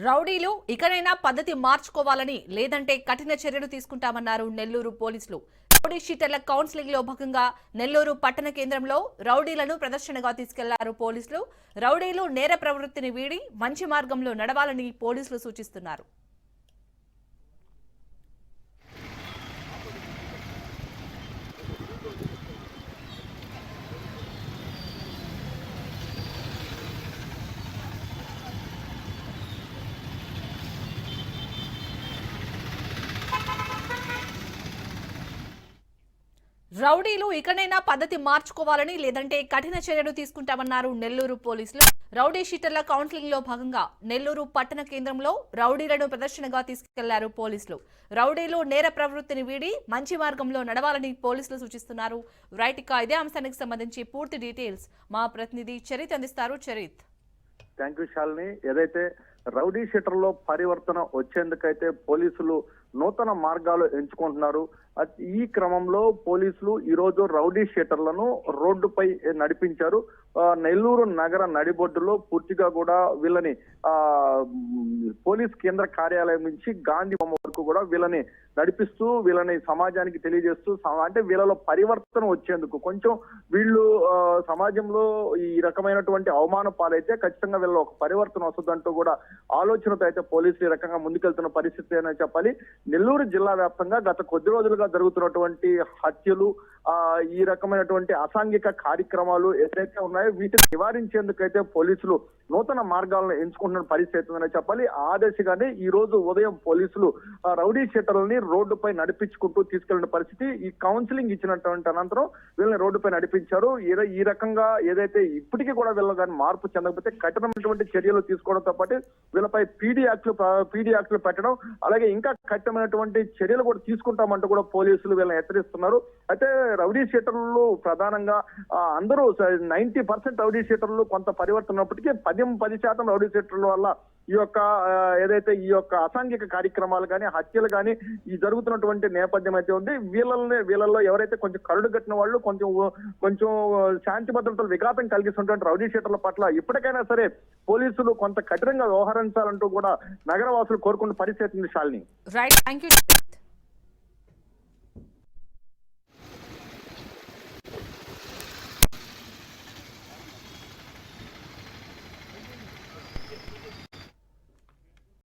రౌడీలు ఇకనైనా పద్ధతి మార్చుకోవాలని లేదంటే కఠిన చర్యలు తీసుకుంటామన్నారు నెల్లూరు పోలీసులు. రౌడీ షీటర్ల కౌన్సిలింగ్ లో భాగంగా నెల్లూరు పట్టణ కేంద్రంలో రౌడీలను ప్రదర్శనగా తీసుకెళ్లారు పోలీసులు. రౌడీలు నేర ప్రవృత్తిని వీడి మంచి మార్గంలో నడవాలని పోలీసులు సూచిస్తున్నారు. రౌడీలు ఇకనైనా పద్ధతి మార్చుకోవాలని లేదంటే కఠిన చర్యలు తీసుకుంటామన్నారు నెల్లూరు పోలీసులు. రౌడీ షీటర్ల కౌన్సిలింగ్ లో భాగంగా నెల్లూరు పట్టణ కేంద్రంలో రౌడీలను ప్రదర్శనగా తీసుకెళ్లారు పోలీసులు. రౌడీలు నేర ప్రవృత్తిని వీడి మంచి మార్గంలో నడవాలని పోలీసులు సూచిస్తున్నారు. రైట్, ఇక ఇదే అంశానికి సంబంధించి పూర్తి డీటెయిల్స్ మా ప్రతినిధి చరిత్ అందిస్తారు. చరిత్. Thank you Shalini. ఏదైతే రౌడీ షీటర్లో పరివర్తన వచ్చేందుకైతే పోలీసులు నూతన మార్గాలు ఎంచుకుంటున్నారు. ఈ క్రమంలో పోలీసులు ఈ రోజు రౌడీ షీటర్లను రోడ్డుపై నడిపించారు. నెల్లూరు నగర నడిబొడ్డులో పూర్తిగా కూడా వీళ్ళని పోలీస్ కేంద్ర కార్యాలయం నుంచి గాంధీ బొమ్మ వరకు కూడా వీళ్ళని నడిపిస్తూ వీళ్ళని సమాజానికి తెలియజేస్తూ అంటే వీళ్ళలో పరివర్తన వచ్చేందుకు కొంచెం వీళ్ళు సమాజంలో ఈ రకమైనటువంటి అవమాన పాలైతే ఖచ్చితంగా వీళ్ళలో ఒక పరివర్తన వస్తుందంటూ కూడా ఆలోచనతో అయితే పోలీసులు ఈ రకంగా ముందుకెళ్తున్న పరిస్థితి అని చెప్పాలి. నెల్లూరు జిల్లా వ్యాప్తంగా గత కొద్ది రోజులుగా జరుగుతున్నటువంటి హత్యలు, ఈ రకమైనటువంటి అసాంఘిక కార్యక్రమాలు ఏదైతే ఉన్నాయో వీటిని నివారించేందుకైతే పోలీసులు నూతన మార్గాలను ఎంచుకుంటున్న పరిస్థితి ఉందని చెప్పాలి. ఆ దిశగానే ఈ రోజు ఉదయం పోలీసులు రౌడీ షీటర్లని రోడ్డుపై నడిపించుకుంటూ తీసుకెళ్లిన పరిస్థితి. ఈ కౌన్సిలింగ్ ఇచ్చినటువంటి అనంతరం వీళ్ళని రోడ్డుపై నడిపించారు. ఈ రకంగా ఏదైతే ఇప్పటికీ కూడా వీళ్ళ కానీ మార్పు చెందకపోతే కఠినమైనటువంటి చర్యలు తీసుకోవడంతో పాటు వీళ్ళపై పీడీ యాక్ట్లు పెట్టడం, అలాగే ఇంకా కఠినమైనటువంటి చర్యలు కూడా తీసుకుంటామంటూ కూడా పోలీసులు వీళ్ళని హెచ్చరిస్తున్నారు. అయితే రౌడీ షీటర్లు ప్రధానంగా అందరూ 90% రౌడీ షీటర్లు కొంత పరివర్తన ఉన్నప్పటికీ 10% రౌడీ షీటర్ల వల్ల ఈ యొక్క అసాంఘిక కార్యక్రమాలు కానీ హత్యలు కానీ ఈ జరుగుతున్నటువంటి నేపథ్యం అయితే ఉంది. వీళ్ళల్లో ఎవరైతే కొంచెం కరుడు కట్టిన వాళ్ళు కొంచెం శాంతి భద్రతలు విఘాతం కలిగిస్తున్నటువంటి రౌడీ షీటర్ల పట్ల ఇప్పటికైనా సరే పోలీసులు కొంత కఠినంగా వ్యవహరించాలంటూ కూడా నగరవాసులు కోరుకున్న పరిస్థితి ఉంది. శాలిని. Right, thank you.